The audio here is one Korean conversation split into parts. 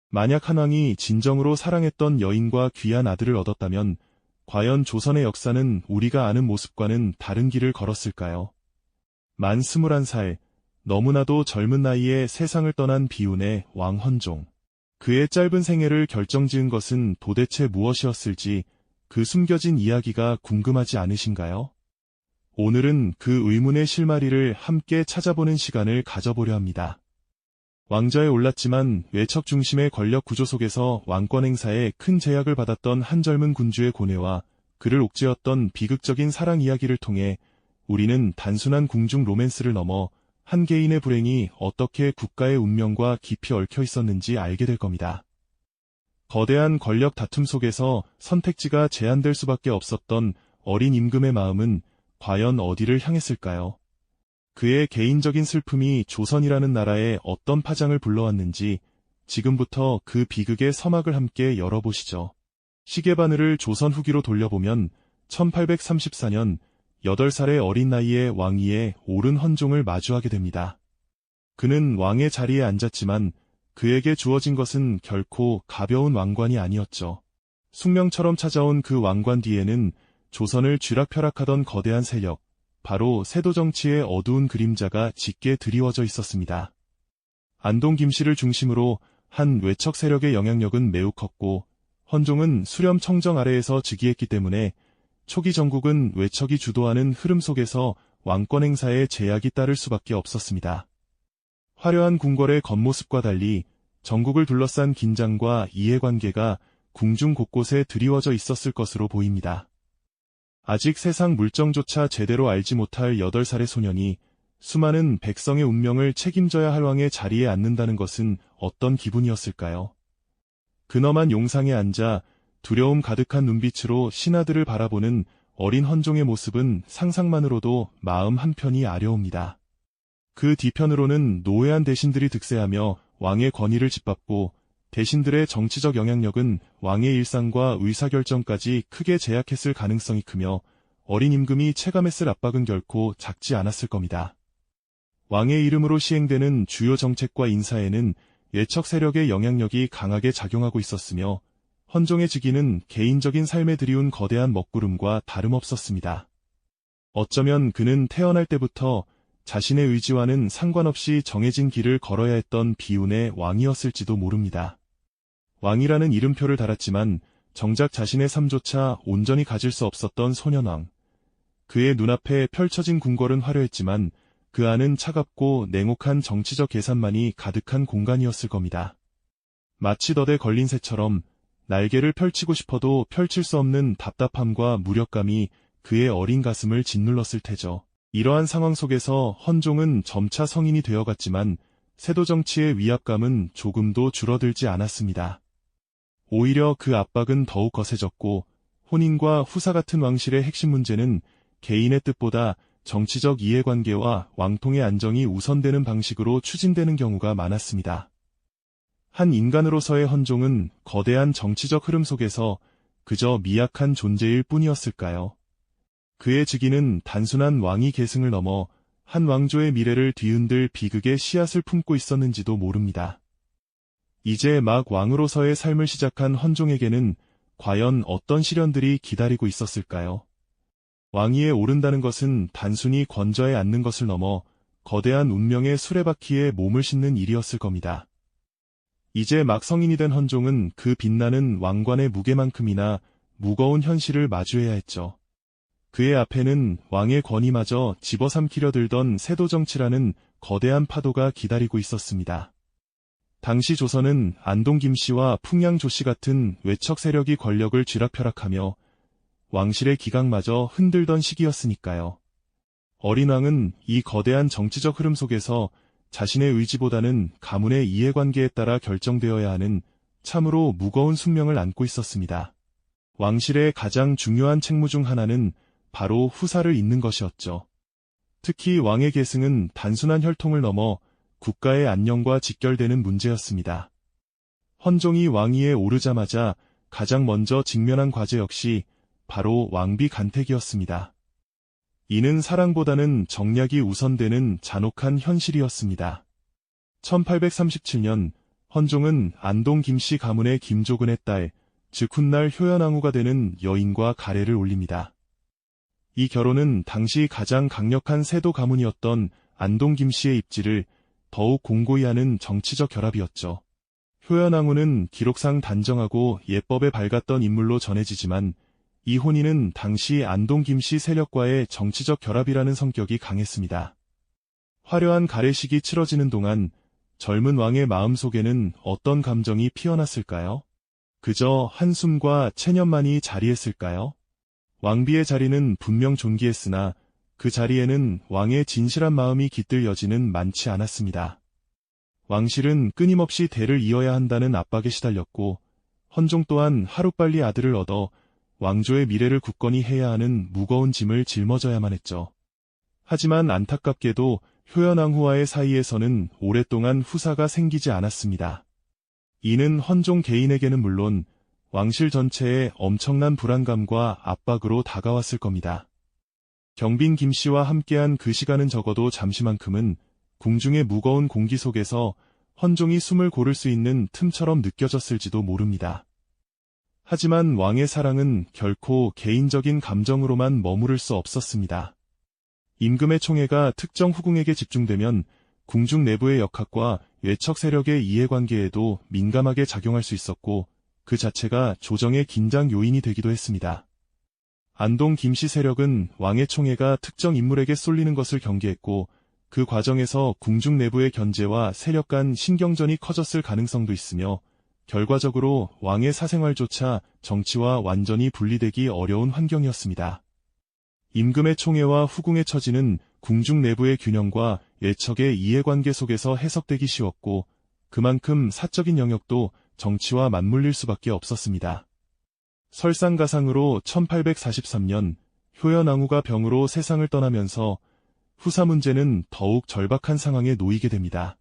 만약 한왕이 진정으로 사랑했던 여인과 귀한 아들을 얻었다면 과연 조선의 역사는 우리가 아는 모습과는 다른 길을 걸었을까요? 만 21살, 너무나도 젊은 나이에 세상을 떠난 비운의 왕 헌종. 그의 짧은 생애를 결정지은 것은 도대체 무엇이었을지 그 숨겨진 이야기가 궁금하지 않으신가요? 오늘은 그 의문의 실마리를 함께 찾아보는 시간을 가져보려 합니다. 왕좌에 올랐지만 외척 중심의 권력 구조 속에서 왕권 행사에 큰 제약을 받았던 한 젊은 군주의 고뇌와 그를 옥죄었던 비극적인 사랑 이야기를 통해 우리는 단순한 궁중 로맨스를 넘어 한 개인의 불행이 어떻게 국가의 운명과 깊이 얽혀 있었는지 알게 될 겁니다. 거대한 권력 다툼 속에서 선택지가 제한될 수밖에 없었던 어린 임금의 마음은 과연 어디를 향했을까요? 그의 개인적인 슬픔이 조선이라는 나라에 어떤 파장을 불러왔는지 지금부터 그 비극의 서막을 함께 열어보시죠. 시계바늘을 조선 후기로 돌려보면 1834년 8살의 어린 나이에 왕위에 오른 헌종을 마주하게 됩니다. 그는 왕의 자리에 앉았지만 그에게 주어진 것은 결코 가벼운 왕관이 아니었죠. 숙명처럼 찾아온 그 왕관 뒤에는 조선을 쥐락펴락하던 거대한 세력, 바로 세도 정치의 어두운 그림자가 짙게 드리워져 있었습니다. 안동 김씨를 중심으로 한 외척 세력의 영향력은 매우 컸고 헌종은 수렴 청정 아래에서 즉위했기 때문에 초기 전국은 외척이 주도하는 흐름 속에서 왕권 행사에 제약이 따를 수밖에 없었습니다. 화려한 궁궐의 겉모습과 달리 전국을 둘러싼 긴장과 이해관계가 궁중 곳곳에 드리워져 있었을 것으로 보입니다. 아직 세상 물정조차 제대로 알지 못할 8살의 소년이 수많은 백성의 운명을 책임져야 할 왕의 자리에 앉는다는 것은 어떤 기분이었을까요? 근엄한 용상에 앉아 두려움 가득한 눈빛으로 신하들을 바라보는 어린 헌종의 모습은 상상만으로도 마음 한편이 아려옵니다. 그 뒤편으로는 노회한 대신들이 득세하며 왕의 권위를 짓밟고 대신들의 정치적 영향력은 왕의 일상과 의사결정까지 크게 제약했을 가능성이 크며 어린 임금이 체감했을 압박은 결코 작지 않았을 겁니다. 왕의 이름으로 시행되는 주요 정책과 인사에는 외척 세력의 영향력이 강하게 작용하고 있었으며 헌종의 즉위는 개인적인 삶에 들이운 거대한 먹구름과 다름없었습니다. 어쩌면 그는 태어날 때부터 자신의 의지와는 상관없이 정해진 길을 걸어야 했던 비운의 왕이었을지도 모릅니다. 왕이라는 이름표를 달았지만 정작 자신의 삶조차 온전히 가질 수 없었던 소년왕. 그의 눈앞에 펼쳐진 궁궐은 화려했지만 그 안은 차갑고 냉혹한 정치적 계산만이 가득한 공간이었을 겁니다. 마치 덫에 걸린 새처럼 날개를 펼치고 싶어도 펼칠 수 없는 답답함과 무력감이 그의 어린 가슴을 짓눌렀을 테죠. 이러한 상황 속에서 헌종은 점차 성인이 되어갔지만 세도 정치의 위압감은 조금도 줄어들지 않았습니다. 오히려 그 압박은 더욱 거세졌고 혼인과 후사 같은 왕실의 핵심 문제는 개인의 뜻보다 정치적 이해관계와 왕통의 안정이 우선되는 방식으로 추진되는 경우가 많았습니다. 한 인간으로서의 헌종은 거대한 정치적 흐름 속에서 그저 미약한 존재일 뿐이었을까요? 그의 즉위는 단순한 왕위 계승을 넘어 한 왕조의 미래를 뒤흔들 비극의 씨앗을 품고 있었는지도 모릅니다. 이제 막 왕으로서의 삶을 시작한 헌종에게는 과연 어떤 시련들이 기다리고 있었을까요? 왕위에 오른다는 것은 단순히 권좌에 앉는 것을 넘어 거대한 운명의 수레바퀴에 몸을 싣는 일이었을 겁니다. 이제 막 성인이 된 헌종은 그 빛나는 왕관의 무게만큼이나 무거운 현실을 마주해야 했죠. 그의 앞에는 왕의 권위마저 집어삼키려 들던 세도 정치라는 거대한 파도가 기다리고 있었습니다. 당시 조선은 안동 김씨와 풍양 조씨 같은 외척 세력이 권력을 쥐락펴락하며 왕실의 기강마저 흔들던 시기였으니까요. 어린 왕은 이 거대한 정치적 흐름 속에서 자신의 의지보다는 가문의 이해관계에 따라 결정되어야 하는 참으로 무거운 숙명을 안고 있었습니다. 왕실의 가장 중요한 책무 중 하나는 바로 후사를 잇는 것이었죠. 특히 왕의 계승은 단순한 혈통을 넘어 국가의 안녕과 직결되는 문제였습니다. 헌종이 왕위에 오르자마자 가장 먼저 직면한 과제 역시 바로 왕비 간택이었습니다. 이는 사랑보다는 정략이 우선되는 잔혹한 현실이었습니다. 1837년 헌종은 안동 김씨 가문의 김조근의 딸, 즉 훗날 효연왕후가 되는 여인과 가례를 올립니다. 이 결혼은 당시 가장 강력한 세도 가문이었던 안동 김씨의 입지를 더욱 공고히 하는 정치적 결합이었죠. 효연왕후는 기록상 단정하고 예법에 밝았던 인물로 전해지지만 이 혼인은 당시 안동 김씨 세력과의 정치적 결합이라는 성격이 강했습니다. 화려한 가례식이 치러지는 동안 젊은 왕의 마음속에는 어떤 감정이 피어났을까요? 그저 한숨과 체념만이 자리했을까요? 왕비의 자리는 분명 존귀했으나 그 자리에는 왕의 진실한 마음이 깃들 여지는 많지 않았습니다. 왕실은 끊임없이 대를 이어야 한다는 압박에 시달렸고 헌종 또한 하루빨리 아들을 얻어 왕조의 미래를 굳건히 해야 하는 무거운 짐을 짊어져야만 했죠. 하지만 안타깝게도 효연왕후와의 사이에서는 오랫동안 후사가 생기지 않았습니다. 이는 헌종 개인에게는 물론 왕실 전체에 엄청난 불안감과 압박으로 다가왔을 겁니다. 경빈 김씨와 함께한 그 시간은 적어도 잠시만큼은 궁중의 무거운 공기 속에서 헌종이 숨을 고를 수 있는 틈처럼 느껴졌을지도 모릅니다. 하지만 왕의 사랑은 결코 개인적인 감정으로만 머무를 수 없었습니다. 임금의 총애가 특정 후궁에게 집중되면 궁중 내부의 역학과 외척 세력의 이해관계에도 민감하게 작용할 수 있었고 그 자체가 조정의 긴장 요인이 되기도 했습니다. 안동 김씨 세력은 왕의 총애가 특정 인물에게 쏠리는 것을 경계했고 그 과정에서 궁중 내부의 견제와 세력 간 신경전이 커졌을 가능성도 있으며 결과적으로 왕의 사생활조차 정치와 완전히 분리되기 어려운 환경이었습니다. 임금의 총애와 후궁의 처지는 궁중 내부의 균형과 외척의 이해관계 속에서 해석되기 쉬웠고 그만큼 사적인 영역도 정치와 맞물릴 수밖에 없었습니다. 설상가상으로 1843년 효연왕후가 병으로 세상을 떠나면서 후사 문제는 더욱 절박한 상황에 놓이게 됩니다.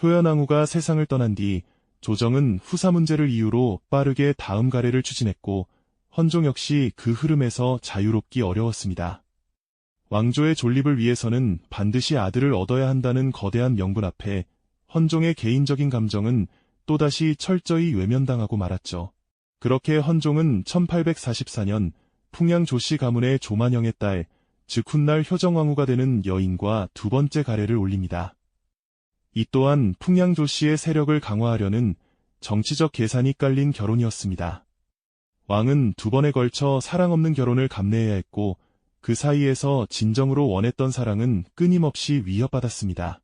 효연왕후가 세상을 떠난 뒤 조정은 후사 문제를 이유로 빠르게 다음 가례를 추진했고 헌종 역시 그 흐름에서 자유롭기 어려웠습니다. 왕조의 존립을 위해서는 반드시 아들을 얻어야 한다는 거대한 명분 앞에 헌종의 개인적인 감정은 또다시 철저히 외면당하고 말았죠. 그렇게 헌종은 1844년 풍양 조씨 가문의 조만영의 딸, 즉 훗날 효정왕후가 되는 여인과 두 번째 가례를 올립니다. 이 또한 풍양 조씨의 세력을 강화하려는 정치적 계산이 깔린 결혼이었습니다. 왕은 두 번에 걸쳐 사랑 없는 결혼을 감내해야 했고 그 사이에서 진정으로 원했던 사랑은 끊임없이 위협받았습니다.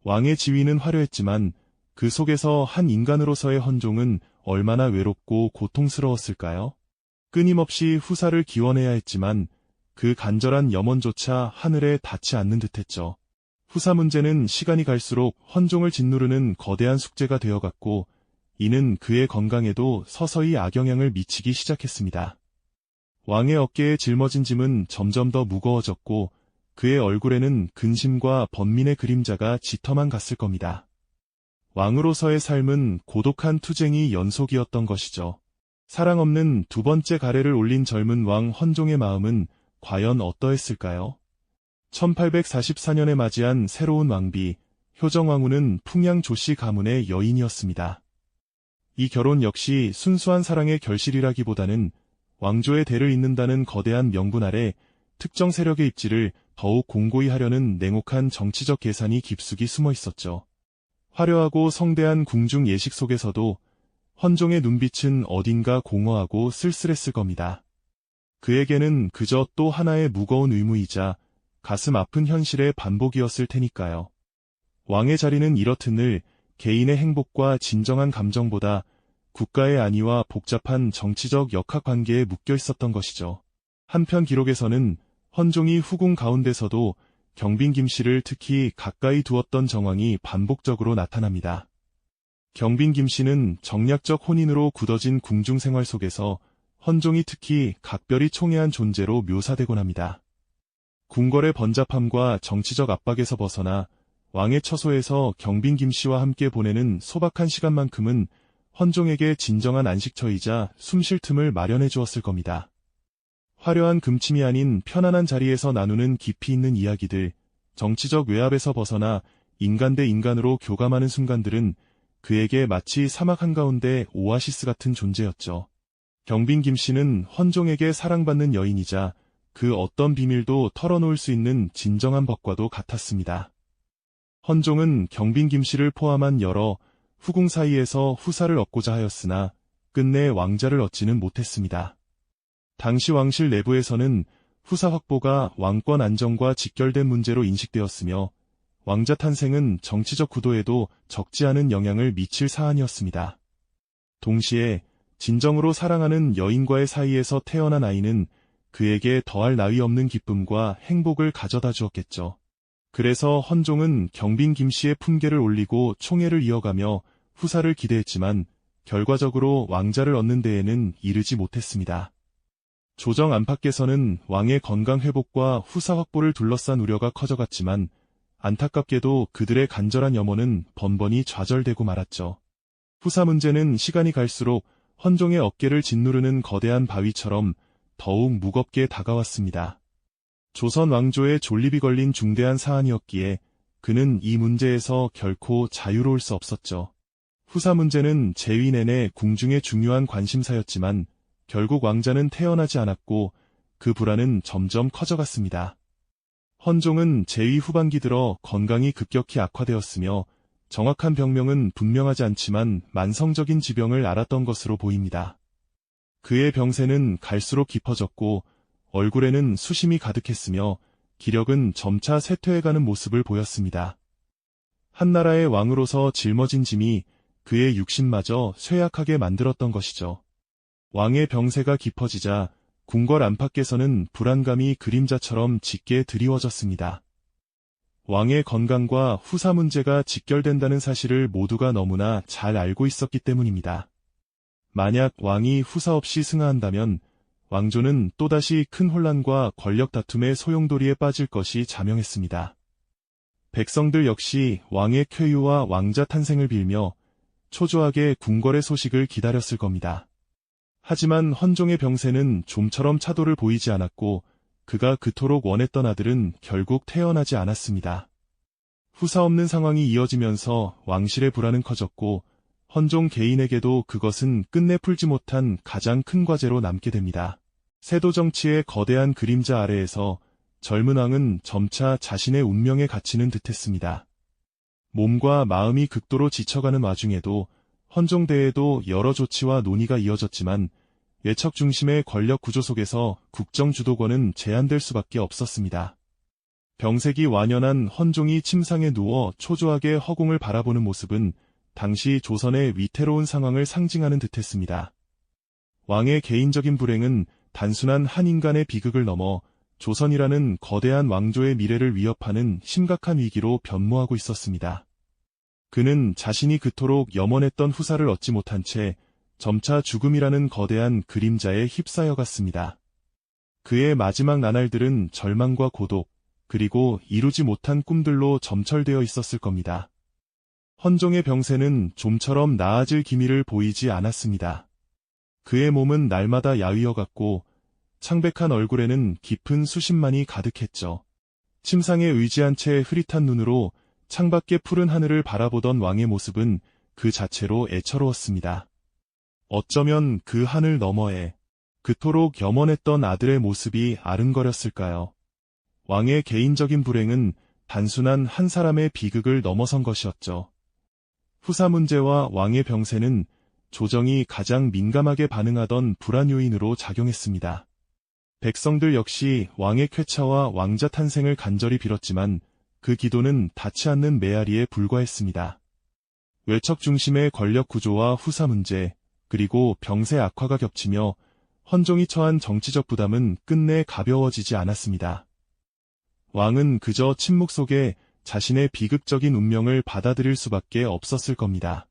왕의 지위는 화려했지만 그 속에서 한 인간으로서의 헌종은 얼마나 외롭고 고통스러웠을까요? 끊임없이 후사를 기원해야 했지만 그 간절한 염원조차 하늘에 닿지 않는 듯했죠. 후사 문제는 시간이 갈수록 헌종을 짓누르는 거대한 숙제가 되어갔고 이는 그의 건강에도 서서히 악영향을 미치기 시작했습니다. 왕의 어깨에 짊어진 짐은 점점 더 무거워졌고 그의 얼굴에는 근심과 번민의 그림자가 짙어만 갔을 겁니다. 왕으로서의 삶은 고독한 투쟁이 연속이었던 것이죠. 사랑 없는 두 번째 가례를 올린 젊은 왕 헌종의 마음은 과연 어떠했을까요? 1844년에 맞이한 새로운 왕비, 효정왕후는 풍양 조씨 가문의 여인이었습니다. 이 결혼 역시 순수한 사랑의 결실이라기보다는 왕조의 대를 잇는다는 거대한 명분 아래 특정 세력의 입지를 더욱 공고히 하려는 냉혹한 정치적 계산이 깊숙이 숨어 있었죠. 화려하고 성대한 궁중 예식 속에서도 헌종의 눈빛은 어딘가 공허하고 쓸쓸했을 겁니다. 그에게는 그저 또 하나의 무거운 의무이자 가슴 아픈 현실의 반복이었을 테니까요. 왕의 자리는 이렇듯 늘 개인의 행복과 진정한 감정보다 국가의 안위와 복잡한 정치적 역학관계에 묶여 있었던 것이죠. 한편 기록에서는 헌종이 후궁 가운데서도 경빈 김씨를 특히 가까이 두었던 정황이 반복적으로 나타납니다. 경빈 김씨는 정략적 혼인으로 굳어진 궁중 생활 속에서 헌종이 특히 각별히 총애한 존재로 묘사되곤 합니다. 궁궐의 번잡함과 정치적 압박에서 벗어나 왕의 처소에서 경빈 김씨와 함께 보내는 소박한 시간만큼은 헌종에게 진정한 안식처이자 숨쉴 틈을 마련해 주었을 겁니다. 화려한 금침이 아닌 편안한 자리에서 나누는 깊이 있는 이야기들, 정치적 외압에서 벗어나 인간 대 인간으로 교감하는 순간들은 그에게 마치 사막 한가운데 오아시스 같은 존재였죠. 경빈 김씨는 헌종에게 사랑받는 여인이자 그 어떤 비밀도 털어놓을 수 있는 진정한 법과도 같았습니다. 헌종은 경빈 김씨를 포함한 여러 후궁 사이에서 후사를 얻고자 하였으나 끝내 왕자를 얻지는 못했습니다. 당시 왕실 내부에서는 후사 확보가 왕권 안정과 직결된 문제로 인식되었으며 왕자 탄생은 정치적 구도에도 적지 않은 영향을 미칠 사안이었습니다. 동시에 진정으로 사랑하는 여인과의 사이에서 태어난 아이는 그에게 더할 나위 없는 기쁨과 행복을 가져다 주었겠죠. 그래서 헌종은 경빈 김씨의 품계를 올리고 총애를 이어가며 후사를 기대했지만 결과적으로 왕자를 얻는 데에는 이르지 못했습니다. 조정 안팎에서는 왕의 건강 회복과 후사 확보를 둘러싼 우려가 커져갔지만 안타깝게도 그들의 간절한 염원은 번번이 좌절되고 말았죠. 후사 문제는 시간이 갈수록 헌종의 어깨를 짓누르는 거대한 바위처럼 더욱 무겁게 다가왔습니다. 조선 왕조의 존립이 걸린 중대한 사안이었기에 그는 이 문제에서 결코 자유로울 수 없었죠. 후사 문제는 재위 내내 궁중의 중요한 관심사였지만 결국 왕자는 태어나지 않았고 그 불안은 점점 커져갔습니다. 헌종은 재위 후반기 들어 건강이 급격히 악화되었으며 정확한 병명은 분명하지 않지만 만성적인 지병을 앓았던 것으로 보입니다. 그의 병세는 갈수록 깊어졌고 얼굴에는 수심이 가득했으며 기력은 점차 쇠퇴해가는 모습을 보였습니다. 한나라의 왕으로서 짊어진 짐이 그의 육신마저 쇠약하게 만들었던 것이죠. 왕의 병세가 깊어지자 궁궐 안팎에서는 불안감이 그림자처럼 짙게 드리워졌습니다. 왕의 건강과 후사 문제가 직결된다는 사실을 모두가 너무나 잘 알고 있었기 때문입니다. 만약 왕이 후사 없이 승하한다면 왕조는 또다시 큰 혼란과 권력 다툼의 소용돌이에 빠질 것이 자명했습니다. 백성들 역시 왕의 쾌유와 왕자 탄생을 빌며 초조하게 궁궐의 소식을 기다렸을 겁니다. 하지만 헌종의 병세는 좀처럼 차도를 보이지 않았고 그가 그토록 원했던 아들은 결국 태어나지 않았습니다. 후사 없는 상황이 이어지면서 왕실의 불안은 커졌고 헌종 개인에게도 그것은 끝내 풀지 못한 가장 큰 과제로 남게 됩니다. 세도 정치의 거대한 그림자 아래에서 젊은 왕은 점차 자신의 운명에 갇히는 듯했습니다. 몸과 마음이 극도로 지쳐가는 와중에도 헌종대에도 여러 조치와 논의가 이어졌지만 예척 중심의 권력 구조 속에서 국정 주도권은 제한될 수밖에 없었습니다. 병색이 완연한 헌종이 침상에 누워 초조하게 허공을 바라보는 모습은 당시 조선의 위태로운 상황을 상징하는 듯했습니다. 왕의 개인적인 불행은 단순한 한 인간의 비극을 넘어 조선이라는 거대한 왕조의 미래를 위협하는 심각한 위기로 변모하고 있었습니다. 그는 자신이 그토록 염원했던 후사를 얻지 못한 채 점차 죽음이라는 거대한 그림자에 휩싸여 갔습니다. 그의 마지막 나날들은 절망과 고독, 그리고 이루지 못한 꿈들로 점철되어 있었을 겁니다. 헌종의 병세는 좀처럼 나아질 기미를 보이지 않았습니다. 그의 몸은 날마다 야위어갔고 창백한 얼굴에는 깊은 수심만이 가득했죠. 침상에 의지한 채 흐릿한 눈으로 창밖의 푸른 하늘을 바라보던 왕의 모습은 그 자체로 애처로웠습니다. 어쩌면 그 하늘 너머에 그토록 염원했던 아들의 모습이 아른거렸을까요? 왕의 개인적인 불행은 단순한 한 사람의 비극을 넘어선 것이었죠. 후사 문제와 왕의 병세는 조정이 가장 민감하게 반응하던 불안 요인으로 작용했습니다. 백성들 역시 왕의 쾌차와 왕자 탄생을 간절히 빌었지만 그 기도는 닿지 않는 메아리에 불과했습니다. 외척 중심의 권력 구조와 후사 문제, 그리고 병세 악화가 겹치며 헌종이 처한 정치적 부담은 끝내 가벼워지지 않았습니다. 왕은 그저 침묵 속에 자신의 비극적인 운명을 받아들일 수밖에 없었을 겁니다.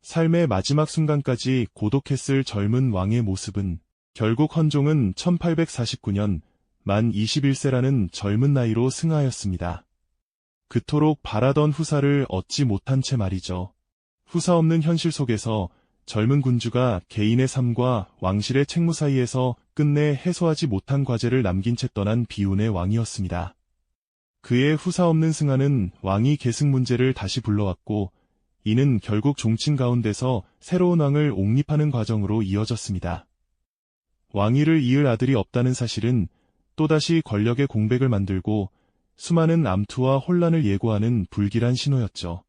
삶의 마지막 순간까지 고독했을 젊은 왕의 모습은 결국 헌종은 1849년 만 21세라는 젊은 나이로 승하였습니다. 그토록 바라던 후사를 얻지 못한 채 말이죠. 후사 없는 현실 속에서 젊은 군주가 개인의 삶과 왕실의 책무 사이에서 끝내 해소하지 못한 과제를 남긴 채 떠난 비운의 왕이었습니다. 그의 후사 없는 승하는 왕위 계승 문제를 다시 불러왔고 이는 결국 종친 가운데서 새로운 왕을 옹립하는 과정으로 이어졌습니다. 왕위를 이을 아들이 없다는 사실은 또다시 권력의 공백을 만들고 수많은 암투와 혼란을 예고하는 불길한 신호였죠.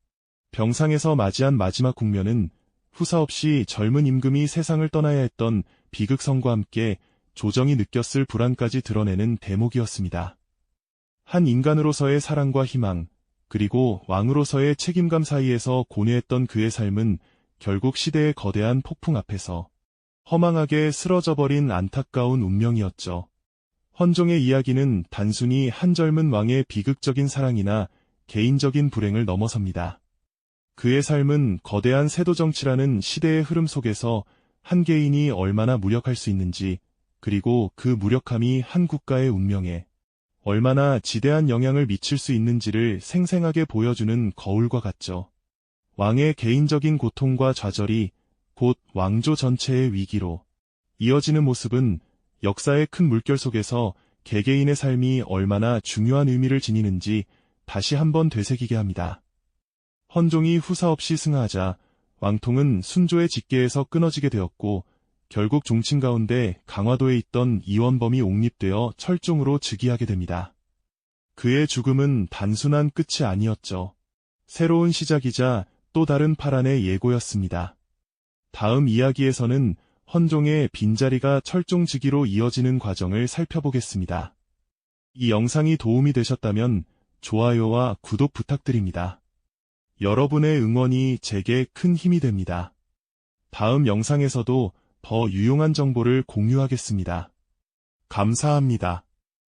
병상에서 맞이한 마지막 국면은 후사 없이 젊은 임금이 세상을 떠나야 했던 비극성과 함께 조정이 느꼈을 불안까지 드러내는 대목이었습니다. 한 인간으로서의 사랑과 희망, 그리고 왕으로서의 책임감 사이에서 고뇌했던 그의 삶은 결국 시대의 거대한 폭풍 앞에서 허망하게 쓰러져버린 안타까운 운명이었죠. 헌종의 이야기는 단순히 한 젊은 왕의 비극적인 사랑이나 개인적인 불행을 넘어섭니다. 그의 삶은 거대한 세도정치라는 시대의 흐름 속에서 한 개인이 얼마나 무력할 수 있는지, 그리고 그 무력함이 한 국가의 운명에 얼마나 지대한 영향을 미칠 수 있는지를 생생하게 보여주는 거울과 같죠. 왕의 개인적인 고통과 좌절이 곧 왕조 전체의 위기로 이어지는 모습은 역사의 큰 물결 속에서 개개인의 삶이 얼마나 중요한 의미를 지니는지 다시 한번 되새기게 합니다. 헌종이 후사 없이 승하하자 왕통은 순조의 직계에서 끊어지게 되었고 결국 종친 가운데 강화도에 있던 이원범이 옹립되어 철종으로 즉위하게 됩니다. 그의 죽음은 단순한 끝이 아니었죠. 새로운 시작이자 또 다른 파란의 예고였습니다. 다음 이야기에서는 헌종의 빈자리가 철종직위로 이어지는 과정을 살펴보겠습니다. 이 영상이 도움이 되셨다면 좋아요와 구독 부탁드립니다. 여러분의 응원이 제게 큰 힘이 됩니다. 다음 영상에서도 더 유용한 정보를 공유하겠습니다. 감사합니다.